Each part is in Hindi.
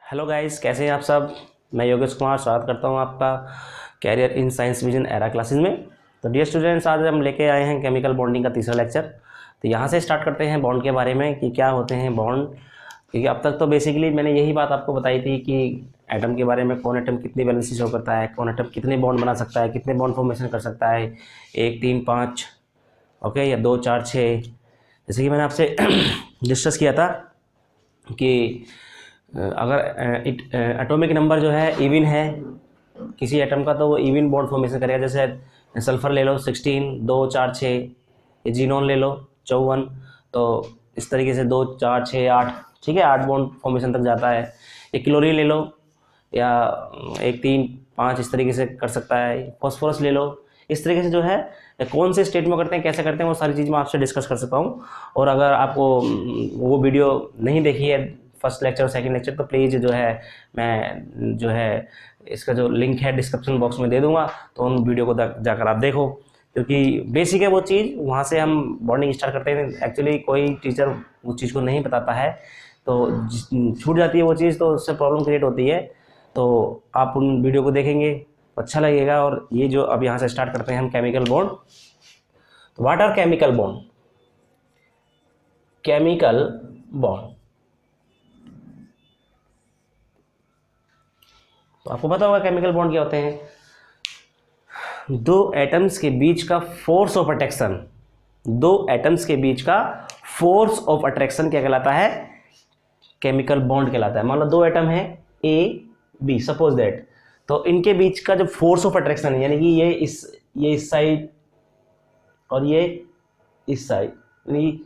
हेलो गाइस, कैसे हैं आप सब। मैं योगेश कुमार स्वागत करता हूं आपका career in science vision era classes में। तो डियर स्टूडेंट्स, आज हम लेके आए हैं केमिकल बॉन्डिंग का तीसरा लेक्चर। तो यहां से स्टार्ट करते हैं बॉन्ड के बारे में कि क्या होते हैं बॉन्ड। क्योंकि अब तक तो बेसिकली मैंने यही बात आपको बताई थी कि एटम के बारे में, कौन एटम कितनी वैलेंसी शो करता है, कौन एटम कितने बॉन्ड बना सकता है, कितने बॉन्ड फॉर्मेशन कर सकता है, 1 3 5 ओके, या 2 4 6। जैसे कि मैंने आपसे डिस्कस किया था कि अगर एटॉमिक नंबर जो है इवन है किसी एटम का, तो वो इवन बॉन्ड फॉर्मेशन करेगा। जैसे सल्फर ले लो 16, 2 4 6, ये जीनोन ले लो 54। तो इस तरीके से 2 4 6 8, ठीक है, 8 बॉन्ड फॉर्मेशन तक जाता है। ये क्लोरीन ले लो, या 1 3 5 इस तरीके से कर सकता है। फॉस्फोरस ले लो। इस तरीके से जो है कौन से स्टेट में करते हैं, कैसे करते हैं, वो सारी चीज़ मैं आपसे डिस्कस कर सकता हूँ। और अगर आपको वो वीडियो नहीं देखी है, फर्स्ट लेक्चर और सेकंड लेक्चर, तो प्लीज़ जो है मैं जो है इसका जो लिंक है डिस्क्रिप्शन बॉक्स में दे दूंगा, तो उन वीडियो को जाकर आप देखो। क्योंकि बेसिक है वो चीज़, वहाँ से हम बॉन्डिंग स्टार्ट करते हैं। एक्चुअली कोई टीचर उस चीज़ को नहीं बताता है तो छूट जाती है वो चीज़, तो उससे प्रॉब्लम क्रिएट होती है। तो आप उन वीडियो को देखेंगे अच्छा लगेगा। और ये जो अब यहाँ से स्टार्ट करते हैं हम केमिकल बॉन्ड। तो what are chemical bond? Chemical bond, तो आपको पता होगा केमिकल बॉन्ड क्या होते हैं। दो एटम्स के बीच का फोर्स ऑफ अट्रैक्शन, दो एटम्स के बीच का फोर्स ऑफ अट्रैक्शन क्या कहलाता है? केमिकल बॉन्ड कहलाता है। मान लो दो एटम है ए बी, सपोज दैट, तो इनके बीच का जो फोर्स ऑफ अट्रैक्शन है, यानी कि ये इस साइड और ये इस साइड, यानी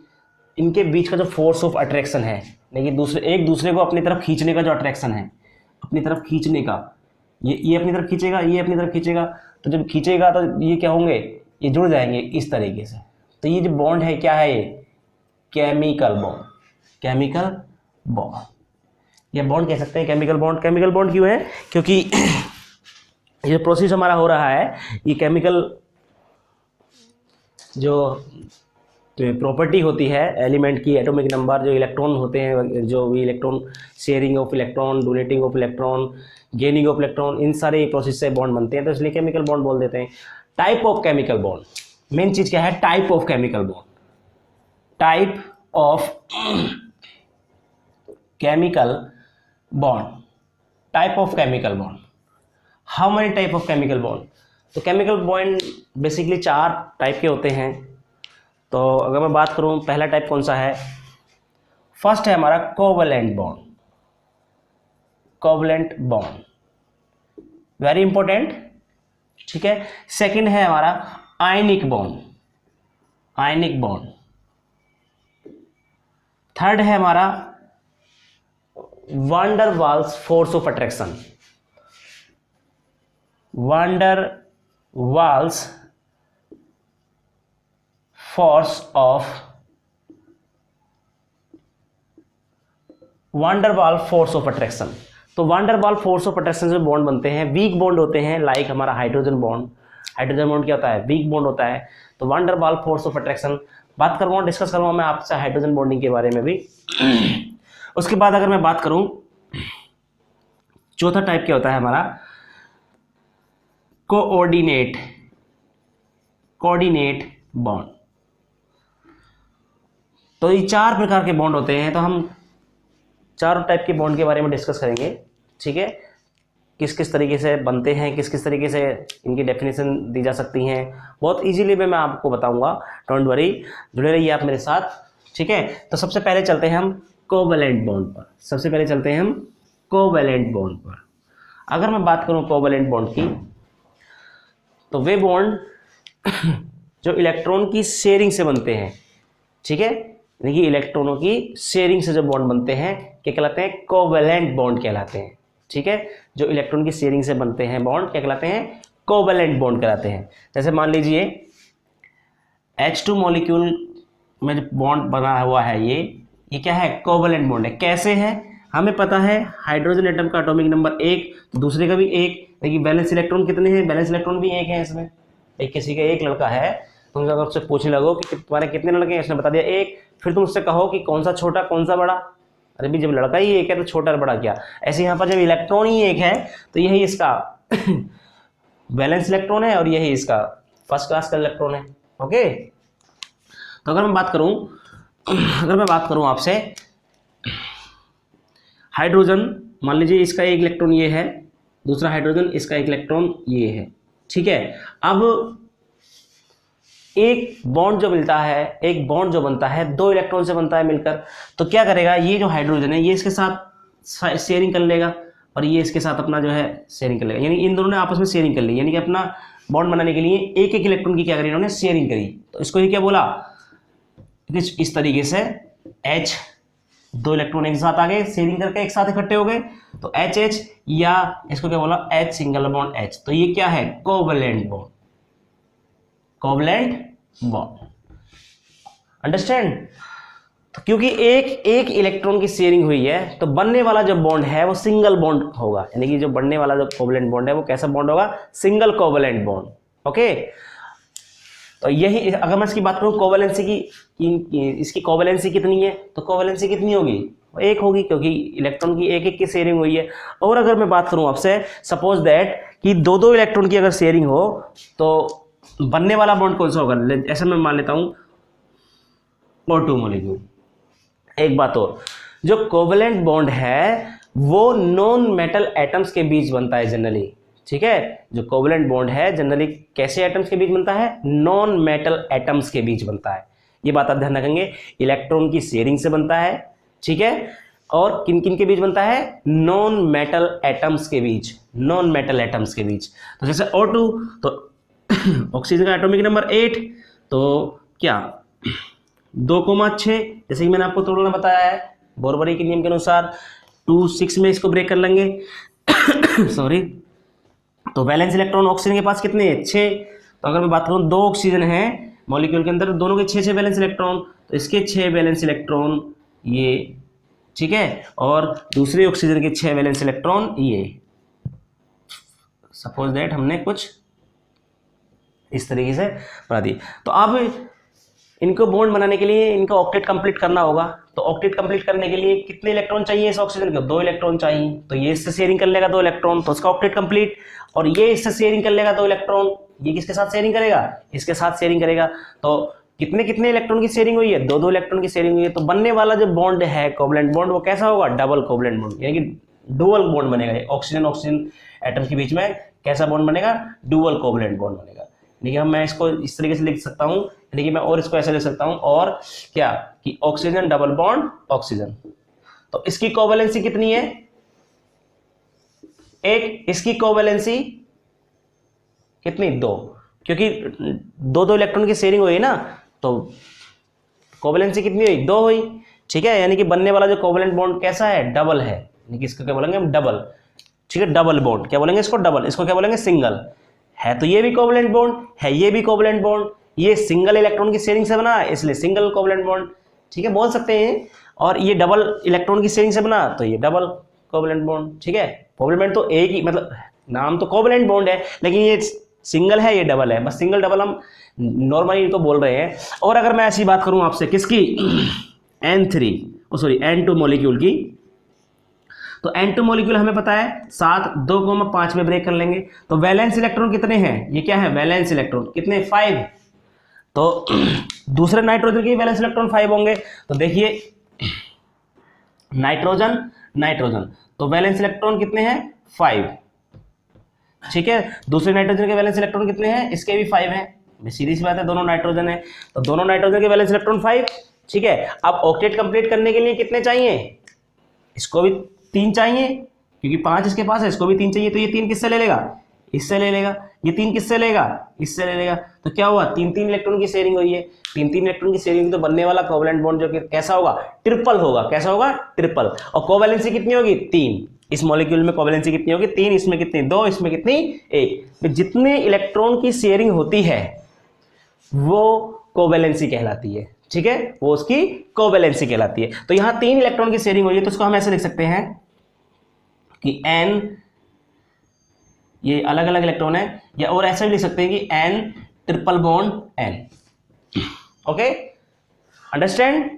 इनके बीच का जो फोर्स ऑफ अट्रैक्शन है, यानी कि एक दूसरे को अपनी तरफ खींचने का जो अट्रैक्शन है, अपनी तरफ खींचने का, ये अपनी तरफ खींचेगा, ये अपनी तरफ खींचेगा। तो जब खींचेगा तो ये क्या होंगे? ये जुड़ जाएंगे इस तरीके से। तो ये जो बॉन्ड है क्या है? ये केमिकल बॉन्ड, केमिकल बॉन्ड, ये बॉन्ड कह सकते हैं केमिकल बॉन्ड। केमिकल बॉन्ड क्यों है? क्योंकि ये प्रोसेस हमारा हो रहा है, ये केमिकल जो प्रॉपर्टी होती है एलिमेंट की, एटॉमिक नंबर, जो इलेक्ट्रॉन होते हैं, जो भी electron, sharing of electron, donating of electron, gaining of electron, इन सारे प्रोसेस से बॉन्ड बनते हैं, तो इसलिए केमिकल बॉन्ड बोल देते हैं। Type of chemical bond, main चीज क्या है? Type of chemical bond, type of chemical bond, type of chemical bond. How many type of chemical bond? तो केमिकल बॉन्ड बेसिकली 4 टाइप के होते हैं। तो अगर मैं बात करूं, पहला टाइप कौन सा है? फर्स्ट है हमारा covalent bond, covalent bond, very important, ठीक है। सेकंड है हमारा ionic bond, ionic bond. Third है हमारा van der Waals force of attraction, van der Waals force of, van der Waal force of attraction. तो वांडरवाल फोर्स ऑफ अट्रैक्शन से बॉन्ड बनते हैं, वीक बॉन्ड होते हैं, लाइक हमारा हाइड्रोजन बॉन्ड। हाइड्रोजन बॉन्ड क्या होता है? वीक बॉन्ड होता है। तो वांडरवाल फोर्स ऑफ अट्रैक्शन बात करूँगा, डिस्कस करूँगा मैं आपसे हाइड्रोजन बॉन्डिंग के बारे में भी। उसके बाद अगर मैं बात करूँ, चौथा टाइप क्या होता है हमारा? Coordinate, coordinate bond. तो ये 4 प्रकार के बॉन्ड होते हैं। तो हम 4 टाइप के बॉन्ड के बारे में डिस्कस करेंगे, ठीक है। किस किस तरीके से बनते हैं, किस किस तरीके से इनकी डेफिनेशन दी जा सकती हैं, बहुत इजीली मैं आपको बताऊंगा। डोंट वरी, जुड़े रहिए आप मेरे साथ, ठीक है। तो सबसे पहले चलते हैं हम कोवैलेंट बॉन्ड पर, सबसे पहले चलते हैं हम कोवैलेंट बॉन्ड पर। अगर मैं बात करूं कोवैलेंट बॉन्ड की, तो वे बॉन्ड जो इलेक्ट्रॉन की शेयरिंग से बनते हैं, ठीक है, यानी कि इलेक्ट्रॉनों की शेयरिंग से जो बॉन्ड बनते हैं क्या कहलाते हैं? कोवैलेंट बॉन्ड कहलाते हैं, ठीक है। जो इलेक्ट्रॉन की शेयरिंग से बनते हैं बॉन्ड क्या कहलाते हैं? कोवैलेंट बॉन्ड कहलाते हैं। जैसे मान लीजिए H2 मॉलिक्यूल में जो बॉन्ड बना हुआ है, ये क्या है? कोवैलेंट बॉन्ड है। कैसे है? हमें पता है हाइड्रोजन एटम का एटॉमिक नंबर 1, दूसरे का भी 1, लेकिन बैलेंस इलेक्ट्रॉन कितने हैं? बैलेंस इलेक्ट्रॉन भी 1 है इसमें। एक किसी का 1 लड़का है, तुम अगर उससे पूछने लगो कि तुम्हारे कितने लड़के हैं, इसने बता दिया 1, फिर तुम उससे कहो कि कौन सा छोटा कौन सा बड़ा, अरे भी जब लड़का ही एक है तो छोटा और बड़ा क्या। ऐसे यहाँ पर जब इलेक्ट्रॉन ही एक है तो यही इसका वैलेंस इलेक्ट्रॉन है और यही इसका फर्स्ट क्लास का इलेक्ट्रॉन है। ओके, तो अगर मैं बात करूं आपसे हाइड्रोजन, मान लीजिए इसका एक इलेक्ट्रॉन ये है, दूसरा हाइड्रोजन इसका एक इलेक्ट्रॉन ये है, ठीक है। अब एक बॉन्ड जो मिलता है, एक बॉन्ड जो बनता है दो इलेक्ट्रॉन से बनता है मिलकर, तो क्या करेगा, ये जो हाइड्रोजन है ये इसके साथ शेयरिंग कर लेगा और ये इसके साथ अपना जो है शेयरिंग कर लेगा, यानी इन दोनों ने आपस में शेयरिंग कर ली, यानी कि अपना बॉन्ड बनाने के लिए एक एक इलेक्ट्रॉन की क्या करी इन्होंने, शेयरिंग करी। तो इसको ये क्या बोला, इस तरीके से H, दो इलेक्ट्रॉन एक साथ आ गए शेयरिंग करके एक साथ इकट्ठे हो गए तो HH, या इसको क्या बोला H सिंगल बॉन्ड H, तो ये क्या है, covalent bond, covalent bond. Understand. तो क्योंकि एक इलेक्ट्रॉन की शेयरिंग हुई है तो बनने वाला जो बॉन्ड है वो सिंगल बॉन्ड होगा, यानी कि जो बनने वाला जो कोवैलेंट बॉन्ड है वो कैसा बॉन्ड होगा, सिंगल कोवैलेंट बॉन्ड। ओके, तो यही अगर मैं इसकी बात करूं कोवैलेंसी की, इसकी कोवैलेंसी कितनी है, तो कोवैलेंसी कितनी होगी, एक होगी, क्योंकि इलेक्ट्रॉन की एक एक की शेयरिंग हुई है। और अगर मैं बात करूं आपसे, सपोज दैट कि दो दो इलेक्ट्रॉन की अगर शेयरिंग हो तो बनने वाला बॉन्ड कौन सा होगा, ऐसा मैं मान लेता हूं O2 मॉलिक्यूल। एक बात और, जो कोवैलेंट बॉन्ड है वो नॉन मेटल एटम्स के बीच बनता है जनरली, ठीक है। जो कोवैलेंट बॉन्ड है जनरली कैसे एटम्स के बीच बनता है, नॉन मेटल एटम्स के बीच बनता है। ये बात आप ध्यान रखेंगे, इलेक्ट्रॉन की शेयरिंग से बनता है, ठीक है। और किन किन के बीच बनता है, नॉन मेटल एटम्स के बीच, नॉन मेटल एटम्स के बीच। तो जैसे O2 तो ऑक्सीजन का एटॉमिक नंबर 8, तो क्या 2,6, जैसे कि मैंने आपको थोड़ा बताया है बोरबरी के नियम के अनुसार 2,6 में इसको ब्रेक कर लेंगे सॉरी। तो वैलेंस इलेक्ट्रॉन ऑक्सीजन के पास कितने हैं, 6। तो अगर मैं बात करूं दो ऑक्सीजन है मॉलिक्यूल के अंदर, दोनों के 6 वैलेंस इलेक्ट्रॉन, तो इसके 6 वैलेंस इलेक्ट्रॉन ये, ठीक है, और दूसरे ऑक्सीजन के 6 वैलेंस इलेक्ट्रॉन ये। सपोज दैट हमने कुछ इस तरीके से बना दी। तो अब इनको बॉन्ड बनाने के लिए इनका ऑक्टेट कंप्लीट करना होगा, तो ऑक्टेट कंप्लीट करने के लिए कितने इलेक्ट्रॉन चाहिए इस ऑक्सीजन के, 2 इलेक्ट्रॉन चाहिए। तो ये इससे शेयरिंग कर लेगा 2 इलेक्ट्रॉन, तो उसका ऑक्टेट कंप्लीट। और ये इससे शेयरिंग कर लेगा 2 इलेक्ट्रॉन, ये किसके साथ शेयरिंग करेगा, इसके साथ शेयरिंग करेगा। तो कितने कितने इलेक्ट्रॉन की शेयरिंग हुई है, 2 इलेक्ट्रॉन की शेयरिंग हुई है। तो बनने वाला जो बॉन्ड है कोवैलेंट बॉन्ड वो कैसा होगा, डबल कोवैलेंट बॉन्ड, यानी कि डुअल बॉन्ड बनेगा। ऑक्सीजन ऑक्सीजन एटम के बीच में कैसा बॉन्ड बनेगा, डुअल कोवैलेंट बॉन्ड बनेगा। यानी मैं इसको इस तरीके से लिख सकता हूं, यानी कि मैं और इसको ऐसे लिख सकता हूं, और क्या कि ऑक्सीजन डबल बॉन्ड ऑक्सीजन। तो इसकी कोवैलेंसी कितनी है, एक, इसकी कोवैलेंसी कितनी, 2, क्योंकि 2 इलेक्ट्रॉन की शेयरिंग हुई ना, तो कोवैलेंसी कितनी हुई, 2 हुई, ठीक है। यानी कि बनने वाला जो कोवैलेंट बॉन्ड कैसा है, डबल है, यानी कि इसको क्या बोलेंगे हम, डबल, ठीक है। डबल बॉन्ड क्या बोलेंगे इसको, डबल, इसको क्या बोलेंगे, सिंगल है। तो ये भी कोवैलेंट बॉन्ड है, ये भी कोवैलेंट बॉन्ड, ये सिंगल इलेक्ट्रॉन की शेयरिंग से बना इसलिए सिंगल कोवैलेंट बॉन्ड, ठीक है, बोल सकते हैं। और ये डबल इलेक्ट्रॉन की शेयरिंग से बना तो ये डबल कोवैलेंट बॉन्ड, ठीक है। कोवैलेंट तो एक ही, मतलब नाम तो कोवैलेंट बॉन्ड है लेकिन ये सिंगल है, ये डबल है, बस सिंगल डबल हम नॉर्मली इनको बोल रहे हैं। और अगर मैं ऐसी बात करूं आपसे किसकी, N2 मॉलिक्यूल की, तो N2 मॉलिक्यूल हमें पता है 7, 2,5 में ब्रेक कर लेंगे। तो वैलेंस इलेक्ट्रॉन कितने हैं, ये क्या है, वैलेंस इलेक्ट्रॉन कितने, 5। तो दूसरे नाइट्रोजन के वैलेंस इलेक्ट्रॉन 5 होंगे। तो देखिए नाइट्रोजन तो वैलेंस इलेक्ट्रॉन कितने हैं, 5, ठीक है। दूसरे नाइट्रोजन के वैलेंस इलेक्ट्रॉन कितने हैं, इसके भी 5 हैं, सीधी सी बात है, दोनों नाइट्रोजन है, तो दोनों नाइट्रोजन के वैलेंस इलेक्ट्रॉन 5, ठीक है। अब ऑक्टेट कंप्लीट करने के लिए कितने चाहिए, इसको भी 3 चाहिए, क्योंकि 5 इसके पास है, इसको भी 3 चाहिए। तो ये 3 किससे ले लेगा, इससे ले लेगा, ये 3 किससे लेगा, इससे ले लेगा। तो क्या हुआ, 3 इलेक्ट्रॉन की शेयरिंग हुई है, 3 इलेक्ट्रॉन की शेयरिंग, तो बनने वाला कोवैलेंट बॉन्ड जो कि कैसा होगा, ट्रिपल होगा, कैसा होगा, ट्रिपल। और कोवैलेंसी कितनी होगी, 3, इस मॉलिक्यूल में कोवैलेंसी कितनी होगी, 3, इसमें कितनी, 2, इसमें कितनी, 1। तो जितने इलेक्ट्रॉन की शेयरिंग होती है वो कोवैलेंसी कहलाती है, ठीक है, वो उसकी कोवैलेंसी कहलाती है। तो यहां 3 इलेक्ट्रॉन की शेयरिंग हुई है, तो उसको हम ऐसे लिख सकते हैं कि N, ये अलग अलग इलेक्ट्रॉन है, या और ऐसे भी लिख सकते हैं कि N triple bond N। Okay, understand,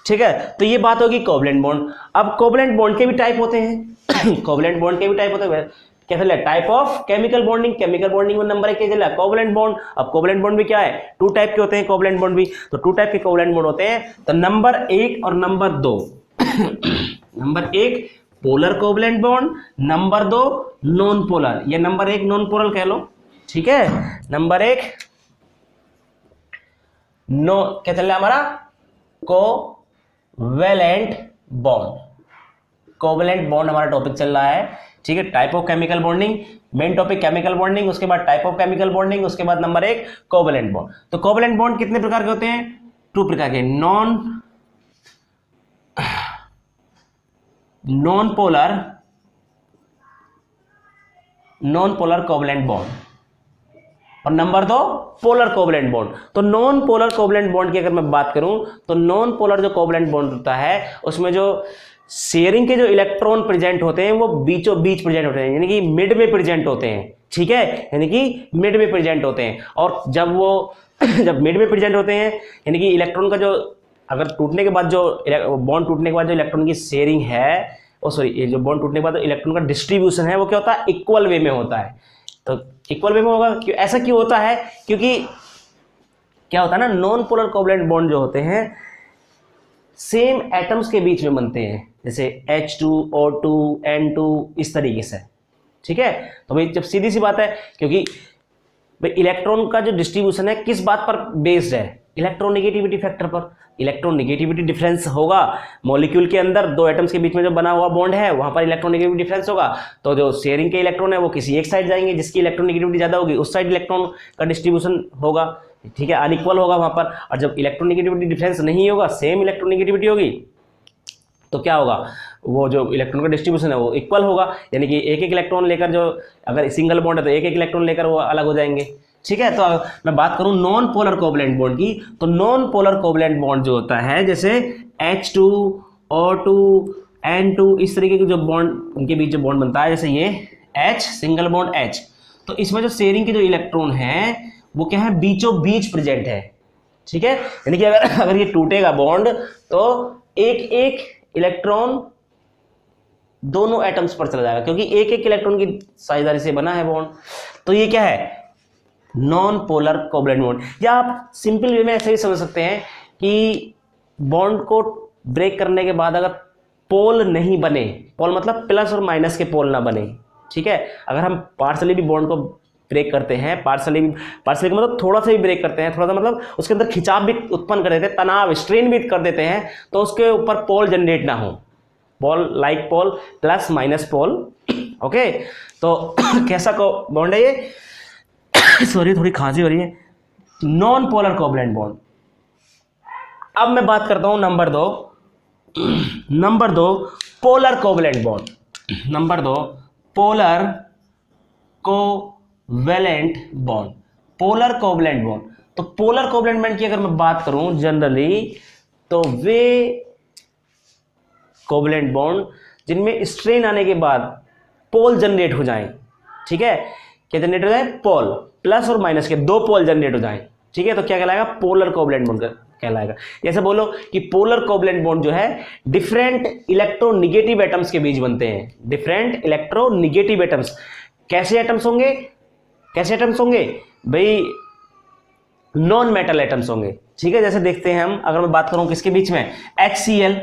ठीक है, तो ये बात होगी कोवलेंट बॉन्ड। अब कोवलेंट बॉन्ड के भी टाइप होते हैं कोवलेंट बॉन्ड के भी टाइप होते हैं। क्या चल type of chemical bonding, chemical bonding में नंबर 1 क्या चला कोवलेंट बॉन्ड। अब कोवलेंट बॉन्ड भी क्या है, 2 टाइप के होते हैं कोवलेंट बॉन्ड भी। तो 2 टाइप के कोवलेंट बॉन्ड होते हैं, तो नंबर 1 और number 2 number 1 polar covalent bond, number 2 non polar. ये नंबर 1 नॉन पोलर कह लो, ठीक है। नंबर 1 नो क्या चल रहा है हमारा कोवैलेंट बॉन्ड, कोवैलेंट बॉन्ड हमारा टॉपिक चल रहा है, ठीक है। Type of chemical bonding, main topic chemical bonding, उसके बाद टाइप ऑफ केमिकल बॉन्डिंग, उसके बाद नंबर 1 कोवैलेंट बॉन्ड। तो कोवैलेंट बॉन्ड कितने प्रकार के होते हैं, 2 प्रकार के, नॉन पोलर कोवैलेंट बॉन्ड, और नंबर 2 पोलर कोवैलेंट बॉन्ड। तो नॉन पोलर कोवैलेंट बॉन्ड की अगर मैं बात करूं, तो नॉन पोलर जो कोवैलेंट बॉन्ड होता है उसमें जो शेयरिंग के जो इलेक्ट्रॉन प्रेजेंट होते हैं वो बीचों बीच प्रेजेंट होते हैं, यानी कि मिड में प्रेजेंट होते हैं, ठीक है, यानी कि मिड में प्रेजेंट होते हैं। और जब मिड में प्रेजेंट होते हैं, यानी कि इलेक्ट्रॉन का जो अगर टूटने के बाद जो बॉन्ड टूटने के बाद जो इलेक्ट्रॉन की शेयरिंग है, ये जो बॉन्ड टूटने के बाद इलेक्ट्रॉन का डिस्ट्रीब्यूशन है वो क्या होता है, इक्वल वे में होता है। तो इक्वल वे में होगा, ऐसा क्यों होता है, क्योंकि क्या होता है ना, नॉन पोलर कोवैलेंट बॉन्ड जो होते हैं सेम एटम्स के बीच में बनते हैं, जैसे H2 O2 N2 इस तरीके से, ठीक है। तो भाई जब सीधी सी बात है, क्योंकि भाई इलेक्ट्रॉन का जो डिस्ट्रीब्यूशन है किस बात पर बेस्ड है, इलेक्ट्रोनेगेटिविटी फैक्टर पर। इलेक्ट्रोनेगेटिविटी डिफरेंस होगा मॉलिक्यूल के अंदर, 2 एटम्स के बीच में जो बना हुआ बॉन्ड है वहां पर इलेक्ट्रोनेगेटिविटी डिफरेंस होगा, तो जो शेयरिंग के इलेक्ट्रॉन है वो किसी एक साइड जाएंगे, जिसकी इलेक्ट्रोनेगेटिविटी ज्यादा होगी उस साइड इलेक्ट्रॉन का डिस्ट्रीब्यूशन होगा, ठीक है, अनइक्वल होगा वहां पर। और जब इलेक्ट्रोनेगेटिविटी डिफरेंस नहीं होगा, सेम इलेक्ट्रोनेगेटिविटी होगी, तो क्या होगा, वो जो इलेक्ट्रॉन का डिस्ट्रीब्यूशन है वो इक्वल होगा, यानी कि एक इलेक्ट्रॉन लेकर, जो अगर सिंगल बॉन्ड है तो एक इलेक्ट्रॉन लेकर वो अलग हो जाएंगे, ठीक है। तो मैं बात करूं नॉन पोलर कोवैलेंट बॉन्ड की, तो नॉन पोलर कोवैलेंट बॉन्ड जो होता है, जैसे H2 O2 N2 इस तरीके के जो बॉन्ड उनके बीच जो बॉन्ड बनता है, जैसे ये H सिंगल बॉन्ड H, तो इसमें जो शेयरिंग के जो इलेक्ट्रॉन है वो क्या है, बीचों बीच प्रेजेंट है, ठीक है। यानी कि अगर ये टूटेगा बॉन्ड तो एक इलेक्ट्रॉन दोनों एटम्स पर चला जाएगा, क्योंकि एक इलेक्ट्रॉन की साझेदारी से बना है बॉन्ड। तो ये क्या है, नॉन पोलर कोवैलेंट बॉन्ड। या आप सिंपल वे में ऐसे ही समझ सकते हैं कि बॉन्ड को ब्रेक करने के बाद अगर पोल नहीं बने, पोल मतलब प्लस और माइनस के पोल ना बने, ठीक है। अगर हम पार्शली भी बॉन्ड को ब्रेक करते हैं, पार्शली का मतलब थोड़ा सा भी ब्रेक करते हैं, थोड़ा सा मतलब उसके अंदर खिंचाव भी उत्पन्न कर देते हैं, तनाव स्ट्रेन भी कर देते हैं, तो उसके ऊपर पोल जनरेट ना हो, पोल लाइक पोल प्लस माइनस पोल, ओके। तो कैसा बॉन्ड है ये सॉरी थोड़ी खांसी हो रही है, नॉन पोलर कोवैलेंट बॉन्ड। अब मैं बात करता हूं number 2 polar covalent bond, number 2 polar covalent bond, polar covalent bond. तो पोलर कोवैलेंट बॉन्ड की अगर मैं बात करूं जनरली, तो वे कोवैलेंट बॉन्ड जिनमें स्ट्रेन आने के बाद पोल जनरेट हो जाएं, ठीक है, क्या जनरेट हो जाए, पोल प्लस और माइनस के 2 पोल जनरेट हो जाएं, ठीक है, तो क्या कहलाएगा, पोलर कोवैलेंट बॉन्ड कहलाएगा। जैसे बोलो कि पोलर कोवैलेंट बॉन्ड जो है डिफरेंट इलेक्ट्रोनेगेटिव एटम्स के बीच बनते हैं, डिफरेंट इलेक्ट्रोनेगेटिव एटम्स। कैसे एटम्स होंगे भाई, नॉन मेटल एटम्स होंगे, ठीक है। जैसे देखते हैं हम, अगर मैं बात करूं किसके बीच में, HCl,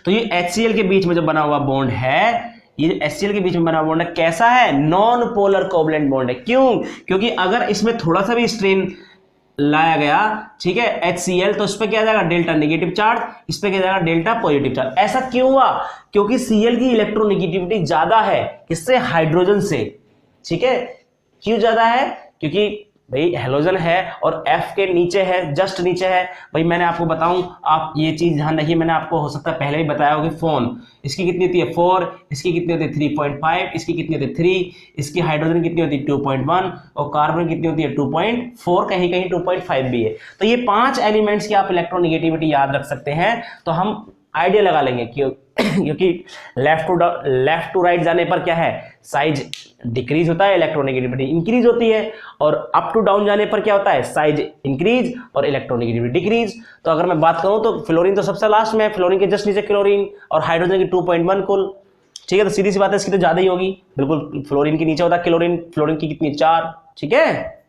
तो ये HCl के बीच में जो बना हुआ बॉन्ड है, ये HCl के बीच में बना हुआ बॉन्ड है, कैसा है, नॉन पोलर कोवैलेंट बॉन्ड है। क्यों, क्योंकि अगर इसमें थोड़ा सा भी स्ट्रेन लाया गया, ठीक है, HCl, तो इस पे क्या आ जाएगा, डेल्टा नेगेटिव चार्ज, इस पे क्या जाएगा, डेल्टा पॉजिटिव चार्ज। ऐसा क्यों हुआ, क्योंकि Cl की इलेक्ट्रोनेगेटिविटी ज्यादा है किससे, हाइड्रोजन से, ठीक है। क्यों ज्यादा है, क्योंकि भाई हेलोजन है और F के नीचे है, जस्ट नीचे है। भाई मैंने आपको बताऊं, आप ये चीज ध्यान रखिए, मैंने आपको हो सकता है पहले ही बताया होगा, फोन इसकी कितनी होती है 4, इसकी कितनी होती है 3.5, इसकी कितनी होती है 3, इसकी हाइड्रोजन कितनी होती है 2.1 और कार्बन कितनी होती है 2.4, कहीं कहीं 2.5 भी है। तो ये 5 एलिमेंट्स की आप इलेक्ट्रोनेगेटिविटी याद रख सकते हैं। तो हम आइडिया लगा लेंगे क्योंकि लेफ्ट टू राइट जाने पर क्या है, साइज डिक्रीज होता है, इलेक्ट्रोनेगेटिविटी इंक्रीज होती है, और अप टू डाउन जाने पर क्या होता है, साइज इंक्रीज और इलेक्ट्रोनेगेटिविटी डिक्रीज। तो अगर मैं बात करूं तो फ्लोरीन तो सबसे लास्ट में है, फ्लोरीन के जस्ट नीचे क्लोरीन और हाइड्रोजन की 2.1 कुल, ठीक है। तो सीधी सी बात है, इसकी तो ज्यादा ही होगी, बिल्कुल फ्लोरीन के नीचे होता है क्लोरीन, फ्लोरीन की कितनी 4, ठीक है।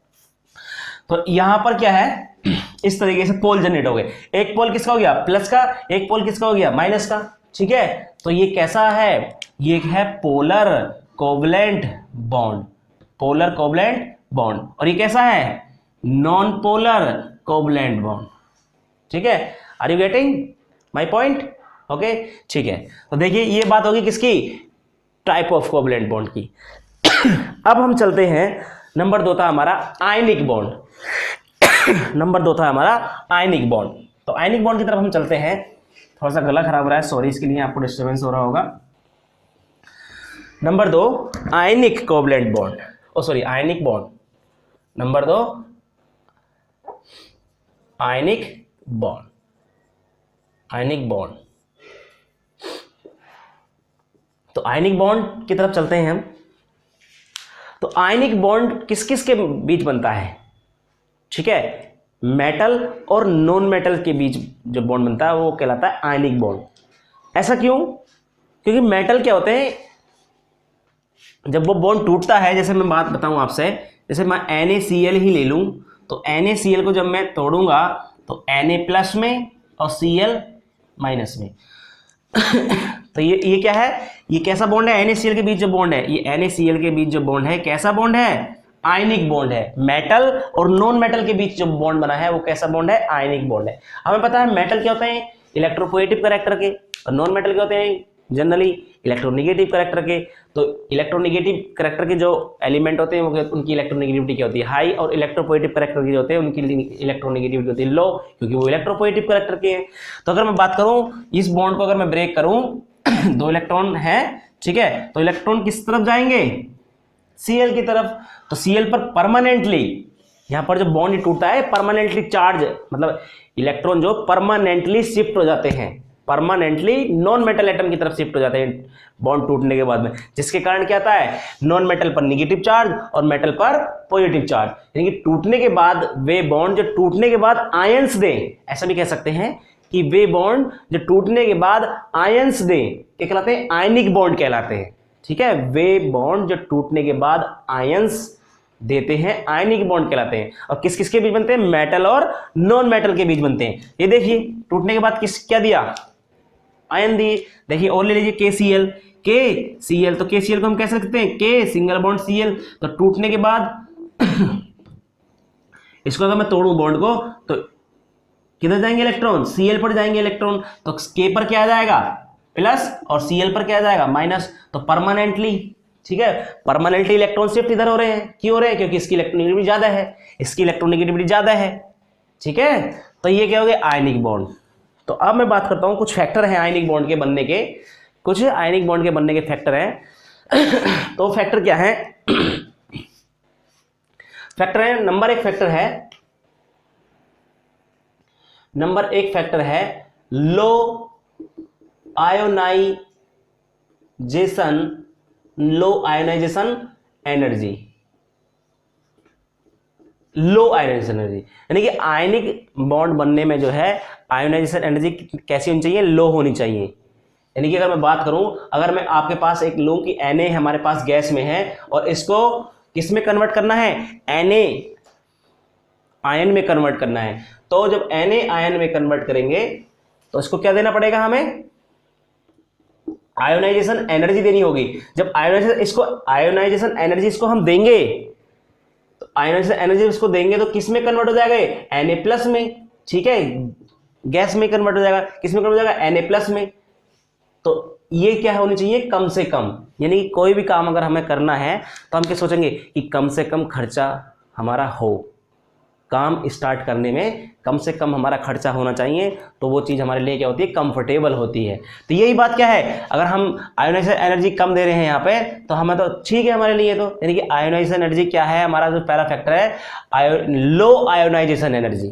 तो यहां पर क्या है, इस तरीके से पोल जनरेट हो गए, एक पोल किसका हो गया प्लस का, एक पोल किसका हो गया माइनस का, ठीक है। तो ये कैसा है, ये है polar covalent bond, polar covalent bond, और ये कैसा है, नॉन पोलर कोवलेंट बॉन्ड, ठीक है। Are you getting my point? Okay, ठीक है। तो देखिए ये बात होगी किसकी, टाइप ऑफ कोवलेंट बॉन्ड की। अब हम चलते हैं, नंबर 2 था हमारा आयनिक बॉन्ड, नंबर 2 था हमारा आयनिक बॉन्ड। तो आयनिक बॉन्ड की तरफ हम चलते हैं। थोड़ा सा गला खराब हो रहा है, सॉरी इसके लिए, आपको डिस्टर्बेंस हो रहा होगा। Number 2 ionic covalent bond, oh sorry ionic bond, number 2 ionic bond, ionic bond. तो आयनिक बॉन्ड की तरफ चलते हैं हम। तो आयनिक बॉन्ड किस किस के बीच बनता है, ठीक है, मेटल और नॉन मेटल के बीच जो बॉन्ड बनता है वो कहलाता है आयनिक बॉन्ड। ऐसा क्यों, क्योंकि मेटल क्या होते हैं, जब वो बॉन्ड टूटता है, जैसे मैं बात बताऊं आपसे, जैसे मैं NaCl ही ले लूं, तो NaCl को जब मैं तोड़ूंगा तो Na प्लस में और Cl माइनस में तो ये क्या है, ये कैसा बॉन्ड है, NaCl के बीच जो बॉन्ड है, ये NaCl के बीच जो बॉन्ड है कैसा बॉन्ड है, आयनिक बॉन्ड है। मेटल और नॉन मेटल के बीच जो बॉन्ड बना है वो कैसा बॉन्ड है, आयनिक बॉन्ड है। हमें पता है मेटल क्या होते हैं, इलेक्ट्रोपोजेटिव कैरेक्टर के, और नॉन मेटल क्या होते हैं, जनरली इलेक्ट्रोनेगेटिव कैरेक्टर के। तो इलेक्ट्रोनेगेटिव कैरेक्टर के जो एलिमेंट होते हैं वो उनकी इलेक्ट्रोनेगेटिविटी क्या होती है, हाई, और इलेक्ट्रोपोजेटिव कैरेक्टर के जो होते हैं उनकी इलेक्ट्रोनेगेटिविटी होती है लो, क्योंकि वो इलेक्ट्रोपोजेटिव कैरेक्टर के हैं। तो अगर मैं बात करूं इस बॉन्ड को अगर मैं ब्रेक करूं 2 इलेक्ट्रॉन है, ठीक है, तो इलेक्ट्रॉन किस तरफ जाएंगे, Cl की तरफ। तो Cl पर परमानेंटली, यहां पर जो बॉन्ड टूटता है परमानेंटली चार्ज, मतलब इलेक्ट्रॉन जो परमानेंटली शिफ्ट हो जाते हैं, परमानेंटली नॉन मेटल एटम की तरफ शिफ्ट हो जाते हैं बॉन्ड टूटने के बाद में, जिसके कारण क्या आता है, नॉन मेटल पर नेगेटिव चार्ज और मेटल पर पॉजिटिव चार्ज, यानी कि टूटने के बाद वे बॉन्ड जो टूटने के बाद आयंस दें, ऐसा भी कह सकते हैं कि वे बॉन्ड जो टूटने के बाद आयंस दें, क्या कहलाते हैं, आयनिक बॉन्ड कहलाते हैं, ठीक है। वे बॉन्ड जो टूटने के बाद आयंस देते हैं आयनिक बॉन्ड कहलाते हैं। और किस किस के बीच बनते हैं, मेटल और नॉन मेटल के बीच बनते हैं। ये देखिए टूटने के बाद क्या दिया, आयन दिए। देखिए और ले लीजिए KCl, KCl, तो KCl को हम कैसे लिखते हैं, K सिंगल बॉन्ड Cl। तो टूटने के बाद इसको अगर मैं तोड़ूं बॉन्ड को तो किधर जाएंगे इलेक्ट्रॉन, Cl पर जाएंगे इलेक्ट्रॉन। तो K पर क्या आ जाएगा प्लस और Cl पर क्या आ जाएगा माइनस। तो परमानेंटली, ठीक है, परमानेंटली इलेक्ट्रॉन शिफ्ट इधर हो रहे हैं, क्यों हो रहे हैं, क्योंकि इसकी इलेक्ट्रोनेगेटिविटी ज्यादा है, इसकी इलेक्ट्रोनेगेटिविटी ज्यादा है, ठीक है। तो ये क्या हो गया, आयनिक बॉन्ड। तो अब मैं बात करता हूं कुछ फैक्टर हैं आयनिक बॉन्ड के बनने के, कुछ आयनिक बॉन्ड के बनने के फैक्टर हैं। तो फैक्टर क्या है, फैक्टर है, नंबर 1 फैक्टर है, नंबर 1 फैक्टर है लो आयोनाइजेशन, लो आयोनाइजेशन एनर्जी, लो आयोनाइजेशन एनर्जी, यानी कि आयनिक बॉन्ड बनने में जो है आयोनाइजेशन एनर्जी कैसी होनी चाहिए, लो होनी चाहिए। यानी कि अगर मैं बात करूं, अगर मैं आपके पास एक लूं कि Na हमारे पास गैस में है और इसको किस में कन्वर्ट करना है, Na आयन में कन्वर्ट करना है, तो जब Na आयन में कन्वर्ट करेंगे तो इसको क्या देना पड़ेगा, हमें आयोनाइजेशन एनर्जी देनी होगी। जब आयोनाइजेशन एनर्जी इसको हम देंगे, तो आयोनाइजेशन एनर्जी इसको देंगे तो किस में कन्वर्ट हो जाएगा, Na प्लस में, ठीक है, गैस में कन्वर्ट हो जाएगा, किस में कन्वर्ट हो जाएगा, Na प्लस में। तो ये क्या होनी चाहिए, कम से कम, यानी कि कोई भी काम अगर हमें करना है तो हम क्या सोचेंगे कि कम से कम खर्चा हमारा हो, काम स्टार्ट करने में कम से कम हमारा खर्चा होना चाहिए, तो वो चीज़ हमारे लिए क्या होती है, कंफर्टेबल होती है। तो यही बात क्या है, अगर हम आयोनाइजेशन एनर्जी कम दे रहे हैं यहाँ पे तो हमें तो ठीक है हमारे लिए, तो यानी कि आयोनाइजेशन एनर्जी क्या है, हमारा जो पहला फैक्टर है लो आयोनाइजेशन एनर्जी,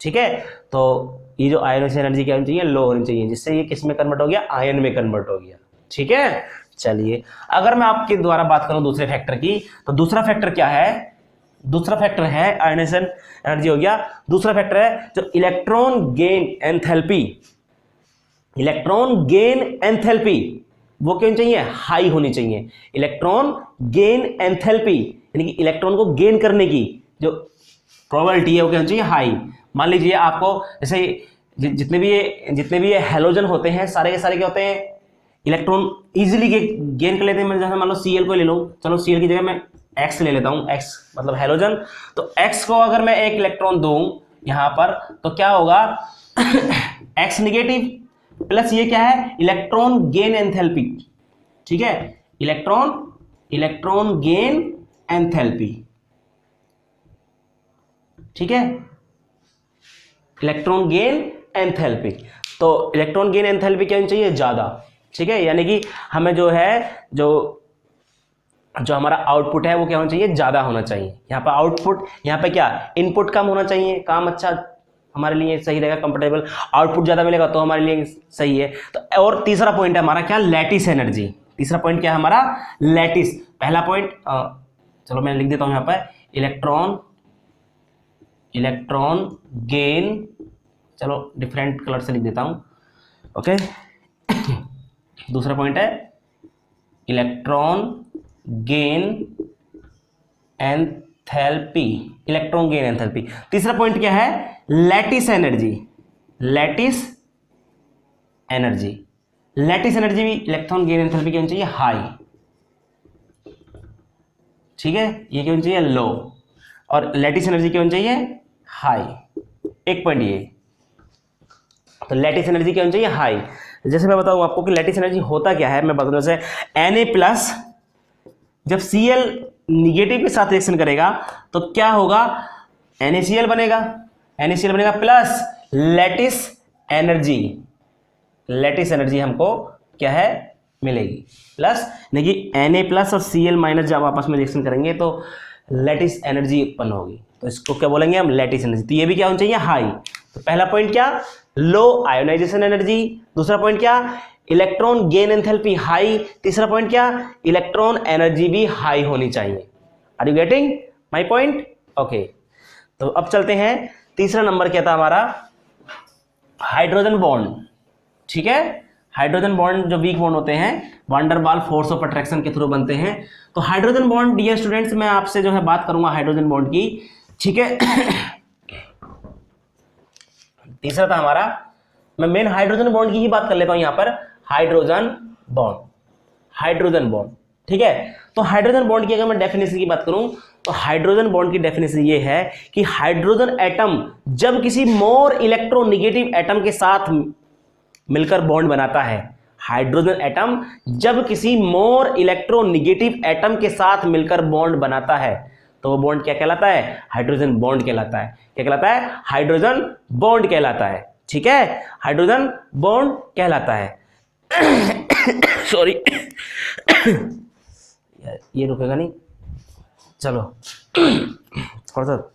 ठीक है। तो ये जो आयनोस एनर्जी क्या होनी चाहिए, लो होनी चाहिए, जिससे ये किस में कन्वर्ट हो गया, आयन में कन्वर्ट हो गया। ठीक है, चलिए अगर मैं आपके द्वारा बात करूं दूसरे फैक्टर की, तो दूसरा फैक्टर क्या है, दूसरा फैक्टर है आयनाइजेशन एनर्जी हो गया। दूसरा फैक्टर है जो electron gain enthalpy, electron gain enthalpy वो क्यों चाहिए, हाई होनी चाहिए। इलेक्ट्रॉन गेन एंथैल्पी यानी कि इलेक्ट्रॉन को गेन करने की जो प्रोबेबिलिटी है वो क्या होनी चाहिए, हाई। मान लीजिए आपको जैसे जितने भी ये हैलोजन होते हैं सारे के सारे क्या होते हैं, इलेक्ट्रॉन इजीली गेन कर लेते हैं। मैं जैसे मान लो Cl को ले लो, चलो Cl की जगह मैं X ले लेता हूं, X मतलब हैलोजन, तो X को अगर मैं एक इलेक्ट्रॉन दूं यहां पर तो क्या होगा X निगेटिव प्लस ये क्या है, इलेक्ट्रॉन गेन एंथैल्पी। ठीक है, इलेक्ट्रॉन गेन एंथैल्पी। ठीक है, इलेक्ट्रॉन गेन एंथैल्पी, तो इलेक्ट्रॉन गेन एंथैल्पी क्या होनी चाहिए, ज्यादा। ठीक है, यानी कि हमें जो है जो हमारा आउटपुट है वो क्या होना चाहिए, ज्यादा होना चाहिए। यहाँ पर आउटपुट, यहाँ पे क्या, इनपुट कम होना चाहिए, काम अच्छा हमारे लिए सही रहेगा, कंफर्टेबल। आउटपुट ज्यादा मिलेगा तो हमारे लिए सही है। तो और तीसरा पॉइंट है हमारा क्या, लैटिस एनर्जी। तीसरा पॉइंट क्या है हमारा, लैटिस। पहला पॉइंट चलो मैं लिख देता हूं यहाँ पर, इलेक्ट्रॉन गेन, चलो डिफरेंट कलर से लिख देता हूं, ओके। दूसरा पॉइंट है electron gain enthalpy, electron gain enthalpy. तीसरा पॉइंट क्या है, lattice energy, lattice energy. Lattice energy भी इलेक्ट्रॉन गेन एंथैल्पी क्या होनी चाहिए, हाई। ठीक है, ये क्या होनी चाहिए, लो, और लैटिस एनर्जी क्या होनी चाहिए, हाई। एक पॉइंट ये, तो लैटिस एनर्जी क्या होनी चाहिए, हाई। जैसे मैं बताऊं आपको कि लैटिस एनर्जी होता क्या है, मैं बताऊं जैसे Na+ जब Cl निगेटिव के साथ रिएक्शन करेगा तो क्या होगा, NaCl बनेगा, NaCl बनेगा plus lattice energy. Lattice energy हमको क्या है, मिलेगी प्लस, यानी कि Na+ और Cl- जब आपस में रिएक्शन करेंगे तो लैटिस एनर्जी उत्पन्न होगी, तो इसको क्या बोलेंगे हम, लैटिस एनर्जी। तो ये भी क्या होना चाहिए, हाई। तो पहला पॉइंट क्या, लो आयोनाइजेशन एनर्जी। दूसरा पॉइंट क्या, इलेक्ट्रॉन गेन एंथैल्पी हाई। तीसरा पॉइंट क्या, इलेक्ट्रॉन एनर्जी भी हाई होनी चाहिए। Are you getting my point, okay. तो अब चलते हैं, तीसरा नंबर क्या था हमारा, हाइड्रोजन बॉन्ड। ठीक है, हाइड्रोजन बॉन्ड जो वीक बॉन्ड होते हैं van der Waals force of attraction के थ्रू बनते हैं। तो हाइड्रोजन बॉन्ड, डियर स्टूडेंट्स, मैं आपसे जो है बात करूंगा हाइड्रोजन बॉन्ड की। ठीक है, तीसरा था हमारा, मैं मेन हाइड्रोजन बॉन्ड की ही बात कर लेता हूं यहां पर, हाइड्रोजन बॉन्ड, हाइड्रोजन बॉन्ड। ठीक है, तो हाइड्रोजन बॉन्ड की अगर मैं डेफिनेशन की बात करूं तो हाइड्रोजन बॉन्ड की डेफिनेशन ये है कि हाइड्रोजन एटम जब किसी मोर इलेक्ट्रोनेगेटिव एटम के साथ मिलकर बॉन्ड बनाता है, हाइड्रोजन एटम जब किसी मोर इलेक्ट्रोनेगेटिव एटम के साथ मिलकर बॉन्ड बनाता है तो वो बॉन्ड क्या कहलाता है, हाइड्रोजन बॉन्ड कहलाता है। क्या कहलाता है, हाइड्रोजन बॉन्ड कहलाता है। ठीक है, हाइड्रोजन बॉन्ड कहलाता है। सॉरी ये रुकेगा नहीं, चलो थोड़ा सा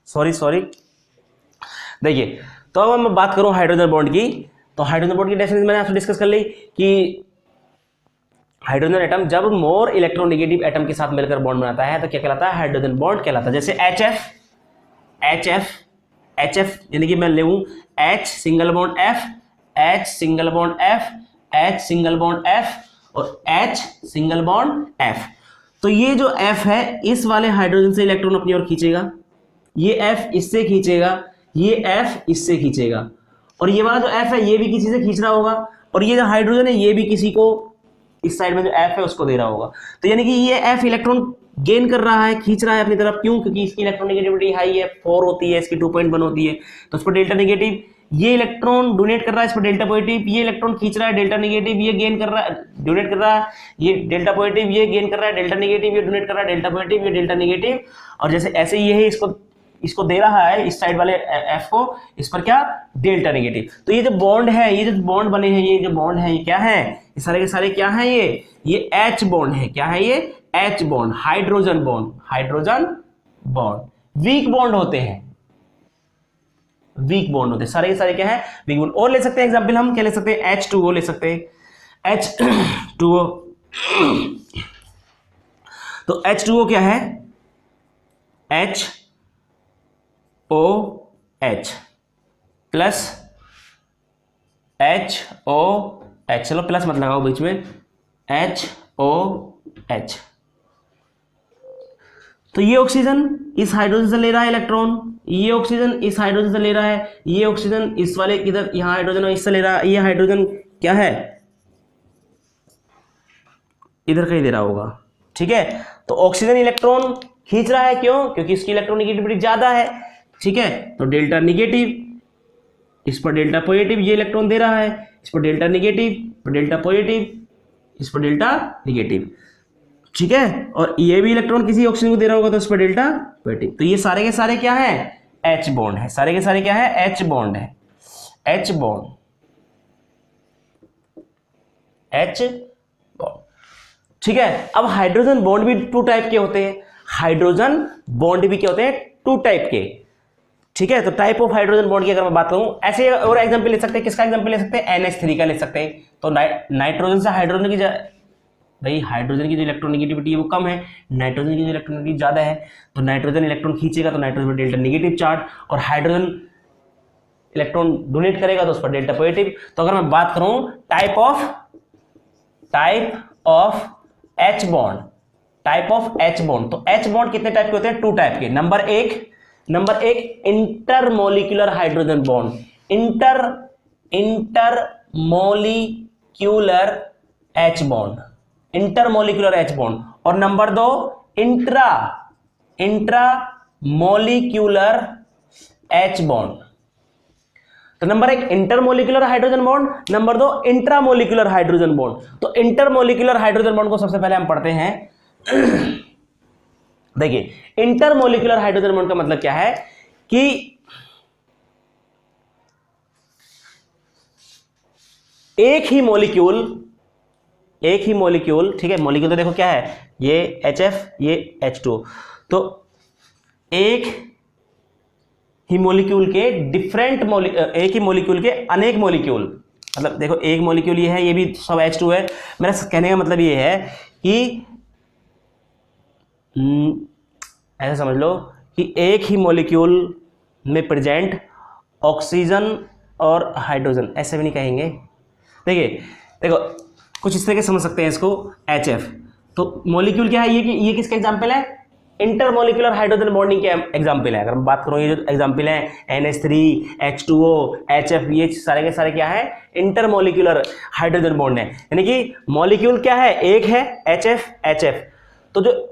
सॉरी। देखिए, तो अब मैं बात करूं हाइड्रोजन बॉन्ड की, तो हाइड्रोजन बॉन्ड की डेफिनेशन मैंने आपसे डिस्कस कर ली कि हाइड्रोजन एटम जब मोर इलेक्ट्रोनेगेटिव एटम के साथ मिलकर बॉन्ड बनाता है तो क्या कहलाता है, हाइड्रोजन बॉन्ड कहलाता है। जैसे HF यानी कि मैं लेऊं H single bond F, H single bond F, H single bond F और H सिंगल बॉन्ड F। तो ये जो F है इस वाले हाइड्रोजन से इलेक्ट्रॉन अपनी ओर खींचेगा, ये F इससे खींचेगा, ये F इससे खींचेगा, और ये वाला जो F है ये भी किसी से खींच रहा होगा, और ये जो हाइड्रोजन है ये भी किसी को इस साइड में जो F है उसको दे रहा होगा। तो यानी कि ये F इलेक्ट्रॉन गेन कर रहा है, खींच रहा है अपनी तरफ। क्यों? क्योंकि इसकी इलेक्ट्रोनेगेटिविटी हाई है, 4 होती है, इसकी 2.1 होती है, तो इस पर डेल्टा नेगेटिव। ये इलेक्ट्रॉन डोनेट कर रहा है, इस पर डेल्टा पॉजिटिव। ये इलेक्ट्रॉन खींच रहा है, डेल्टा नेगेटिव। ये गेन कर रहा है, डोनेट कर रहा है, ये डेल्टा पॉजिटिव। ये गेन कर रहा है, डेल्टा नेगेटिव। ये डोनेट कर रहा है, डेल्टा पॉजिटिव। ये डेल्टा नेगेटिव। और जैसे ऐसे ये है, इसको दे रहा है इस साइड वाले F को, इस पर क्या, डेल्टा नेगेटिव। तो ये जो बॉन्ड है, ये जो बॉन्ड बने हैं, ये जो बॉन्ड है ये क्या है, ये सारे के सारे क्या है, ये H बॉन्ड है। क्या है ये, H bond, hydrogen bond. Hydrogen bond weak bond होते हैं, वीक बॉन्ड होते हैं, सारे के सारे क्या है, वीक बॉन्ड। और ले सकते हैं एग्जांपल, हम क्या ले सकते हैं, H2O ले सकते हैं, H2O। तो H2O क्या है, HOH प्लस HOH, चलो प्लस मत लगाओ बीच में, HOH। तो ये ऑक्सीजन इस हाइड्रोजन से ले रहा है इलेक्ट्रॉन, ये ऑक्सीजन इस हाइड्रोजन से ले रहा है, ये ऑक्सीजन इस वाले इधर यहां हाइड्रोजन इससे ले रहा है, ये हाइड्रोजन क्या है, इधर कहीं दे रहा होगा, ठीक है। तो ऑक्सीजन इलेक्ट्रॉन खींच रहा है, क्यों, क्योंकि इसकी इलेक्ट्रोनेगेटिविटी ज्यादा है, ठीक है। तो डेल्टा निगेटिव, इस पर डेल्टा पॉजिटिव, ये इलेक्ट्रॉन दे रहा है, इस पर डेल्टा निगेटिव, डेल्टा पॉजिटिव, इस पर डेल्टा निगेटिव, ठीक है। और ये भी इलेक्ट्रॉन किसी ऑक्सीजन को दे रहा होगा तो इस पर डेल्टा पॉजिटिव। तो ये सारे के सारे क्या है, H बॉन्ड है, सारे के सारे क्या है, H बॉन्ड है, H बॉन्ड, H बॉन्ड, ठीक है। अब हाइड्रोजन बॉन्ड भी टू टाइप के होते हैं, हाइड्रोजन बॉन्ड भी क्या होते हैं, टू टाइप के, ठीक है। तो टाइप ऑफ हाइड्रोजन बॉन्ड की अगर मैं बात करूं, ऐसे और एग्जांपल ले सकते हैं, किसका एग्जांपल ले सकते हैं, NH3 का ले सकते हैं। तो नाइट्रोजन से हाइड्रोजन की भाई हाइड्रोजन की जो इलेक्ट्रोनेगेटिविटी है वो कम है, नाइट्रोजन की जो इलेक्ट्रोनेगेटिविटी ज्यादा है, तो नाइट्रोजन इलेक्ट्रॉन खींचेगा तो नाइट्रोजन पर डेल्टा नेगेटिव चार्ज, और हाइड्रोजन इलेक्ट्रॉन डोनेट करेगा तो उस पर डेल्टा पॉजिटिव। तो अगर मैं बात करूं type of H bond, type of H bond, तो H बॉन्ड कितने टाइप के होते हैं, टू टाइप के। नंबर एक intermolecular hydrogen bond, intermolecular H bond, intermolecular H bond. और नंबर दो इंट्रामोलिक्यूलर H बॉन्ड। तो नंबर एक इंटरमोलिक्यूलर हाइड्रोजन बॉन्ड, नंबर दो इंट्रामोलिक्यूलर हाइड्रोजन बॉन्ड। तो इंटरमोलिक्यूलर हाइड्रोजन बॉन्ड को सबसे पहले हम पढ़ते हैं। देखिए इंटरमोलिक्यूलर हाइड्रोजन बॉन्ड का मतलब क्या है कि एक ही मॉलिक्यूल, ठीक है, मॉलिक्यूल तो देखो क्या है, ये HF, ये H2, तो एक ही मॉलिक्यूल के एक ही मॉलिक्यूल के अनेक मॉलिक्यूल, मतलब देखो एक मॉलिक्यूल ये है, ये भी सब H2 है। मेरा कहने का मतलब ये है कि ऐसा समझ लो कि एक ही मॉलिक्यूल में प्रेजेंट ऑक्सीजन और हाइड्रोजन, ऐसे भी नहीं कहेंगे। देखो कुछ इस तरह के समझ सकते हैं इसको, HF तो मॉलिक्यूल क्या है, ये किसका एग्जांपल है, इंटरमोलिक्यूलर हाइड्रोजन बॉन्डिंग के एग्जांपल है। अगर मैं बात करूं ये जो एग्जांपल है NH3, H2O, HF, ये सारे के सारे क्या है, इंटरमोलिक्यूलर हाइड्रोजन बॉन्ड है। यानी कि मॉलिक्यूल क्या है, एक है HF। तो जो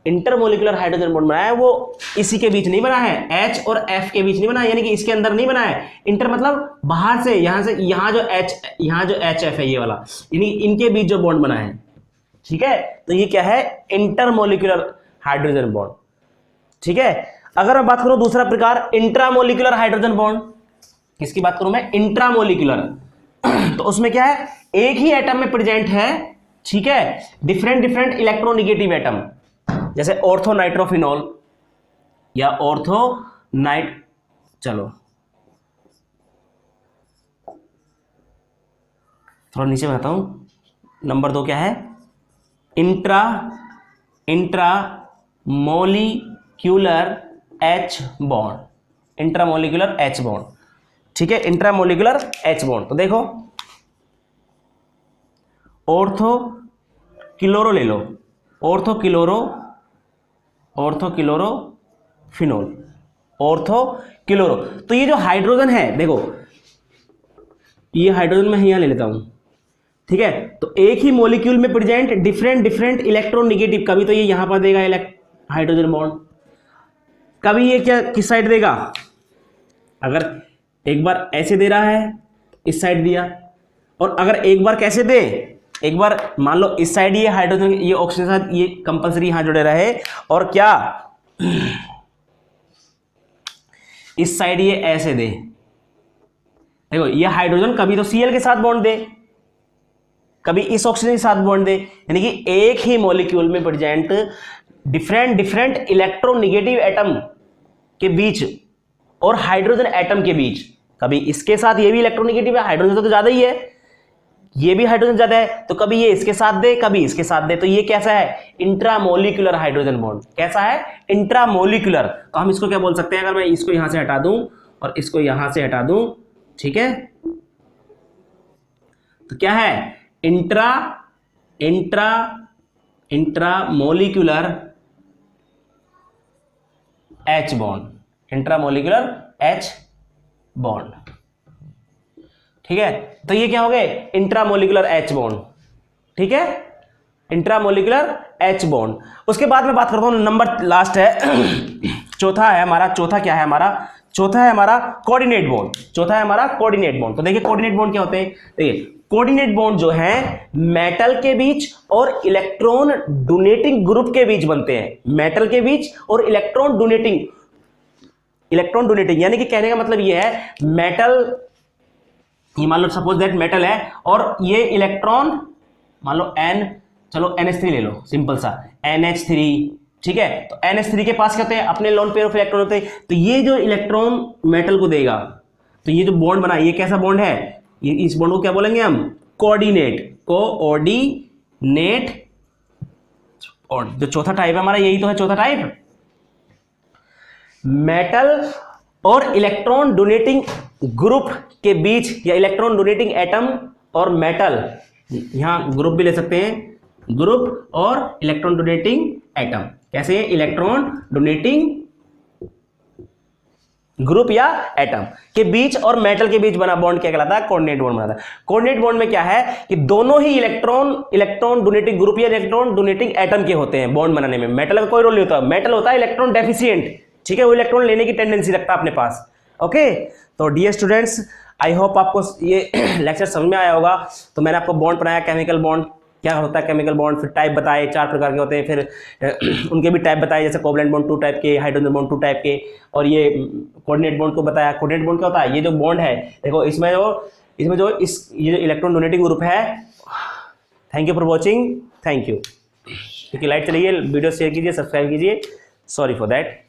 इंटरमोलिक्यूलर हाइड्रोजन बॉन्ड बना है वो इसी के बीच नहीं बना है, H और F के बीच नहीं बना है, यानी कि इसके अंदर नहीं बना है। इंटर मतलब बाहर से यहाँ जो HF है ये वाला, यानी इनके बीच जो बॉन्ड बना है, ठीक है। तो ये क्या है, इंटरमोलिक्यूलर हाइड्रोजन बॉन्ड, ठीक है। अगर मैं बात करूं दूसरा प्रकार इंट्रामोलिक्यूलर हाइड्रोजन बॉन्ड, किसकी बात करूं मैं, इंट्रामोलिक्यूलर। तो उसमें क्या है, एक ही एटम में प्रेजेंट है, ठीक है, डिफरेंट इलेक्ट्रोनेगेटिव एटम, जैसे ऑर्थो नाइट्रोफिनॉल या चलो थोड़ा नीचे बताता हूं। नंबर 2 क्या है, intramolecular H bond, intramolecular H bond, ठीक है, इंट्रामोलिक्यूलर H बॉन्ड। तो देखो ऑर्थो क्लोरो ले लो, ऑर्थो क्लोरो। तो ये जो हाइड्रोजन है, देखो ये हाइड्रोजन मैं यहां ले लेता हूं, ठीक है। तो एक ही मॉलिक्यूल में प्रेजेंट डिफरेंट इलेक्ट्रोनेगेटिव, कभी तो ये यहां पर देगा हाइड्रोजन बॉन्ड, कभी ये क्या किस साइड देगा, अगर एक बार ऐसे दे रहा है इस साइड दिया, और अगर एक बार कैसे दे, एक बार मान लो इस साइड ये हाइड्रोजन ये ऑक्सीजन के साथ ये कंपलसरी यहां जुड़े रहे, और क्या इस साइड ये ऐसे दे, देखो ये हाइड्रोजन कभी तो Cl के साथ बॉन्ड दे, कभी इस ऑक्सीजन के साथ बॉन्ड दे, यानी कि एक ही मॉलिक्यूल में प्रेजेंट डिफरेंट इलेक्ट्रोनेगेटिव एटम के बीच और हाइड्रोजन एटम के बीच, कभी इसके साथ ये भी इलेक्ट्रोनेगेटिव है, हाइड्रोजन से तो ज्यादा ही है, ये भी हाइड्रोजन ज्यादा है, तो कभी ये इसके साथ दे कभी इसके साथ दे, तो ये कैसा है, इंट्रामोलिकुलर हाइड्रोजन बॉन्ड। कैसा है, इंट्रामोलिकुलर। तो हम इसको क्या बोल सकते हैं, अगर मैं इसको यहां से हटा दूं और इसको यहां से हटा दूं, ठीक है, तो क्या है, intramolecular H bond, intramolecular H bond, ठीक है। तो ये क्या हो गए, इंट्रामोलिकुलर H बॉन्ड, ठीक है, इंट्रामोलिकुलर H बॉन्ड। उसके बाद मैं बात करता हूं, नंबर लास्ट है चौथा है हमारा, चौथा क्या है हमारा, चौथा है हमारा कोऑर्डिनेट बॉन्ड। चौथा है हमारा कोऑर्डिनेट बॉन्ड। तो देखिए कोऑर्डिनेट बॉन्ड क्या होते हैं, देखिए कोऑर्डिनेट बॉन्ड जो है मेटल के बीच और इलेक्ट्रॉन डोनेटिंग ग्रुप के बीच बनते हैं, मेटल के बीच और इलेक्ट्रॉन डोनेटिंग यानी कि कहने का मतलब ये है, मेटल, ये मान लो सपोज दैट मेटल है और ये इलेक्ट्रॉन मान लो N, चलो NH3 ले लो, सिंपल सा NH3, ठीक है। तो NH3 के पास क्या होते हैं, अपने लोन पेयर ऑफ इलेक्ट्रॉन होते हैं। तो ये जो इलेक्ट्रॉन मेटल को देगा, तो ये जो बॉन्ड बना, ये कैसा बॉन्ड है, ये इस बॉन्ड को क्या बोलेंगे हम, कोऑर्डिनेट और जो चौथा टाइप है हमारा, यही तो है चौथा टाइप, मेटल और इलेक्ट्रॉन डोनेटिंग ग्रुप के बीच, या इलेक्ट्रॉन डोनेटिंग एटम और मेटल, यहां ग्रुप भी ले सकते हैं, ग्रुप और इलेक्ट्रॉन डोनेटिंग एटम, कैसे, इलेक्ट्रॉन डोनेटिंग ग्रुप या एटम के बीच और मेटल के बीच बना बॉन्ड क्या कहलाता है, कोऑर्डिनेट बॉन्ड बनाता है। कोऑर्डिनेट बॉन्ड में क्या है कि दोनों ही इलेक्ट्रॉन डोनेटिंग ग्रुप या इलेक्ट्रॉन डोनेटिंग एटम के होते हैं बॉन्ड बनाने में। मेटल का कोई रोल नहीं होता, मेटल होता है इलेक्ट्रॉन डेफिशिएंट, ठीक है, वो इलेक्ट्रॉन लेने की टेंडेंसी रखता है अपने पास। ओके, तो डियर स्टूडेंट्स, आई होप आपको ये लेक्चर समझ में आया होगा। तो मैंने आपको बॉन्ड बनाया, केमिकल बॉन्ड क्या होता है, केमिकल बॉन्ड, फिर टाइप बताए, 4 प्रकार के होते हैं, फिर उनके भी टाइप बताए, जैसे कोवलेंट बॉन्ड 2 टाइप के, हाइड्रोजन बॉन्ड 2 टाइप के, और ये कोऑर्डिनेट बॉन्ड को बताया। कोऑर्डिनेट बॉन्ड क्या होता है, ये जो बॉन्ड है, देखो इसमें जो ये जो इलेक्ट्रॉन डोनेटिंग ग्रुप है। Thank you for watching, thank you. क्योंकि लाइट चली गई, वीडियो शेयर कीजिए, सब्सक्राइब कीजिए, सॉरी फॉर दैट।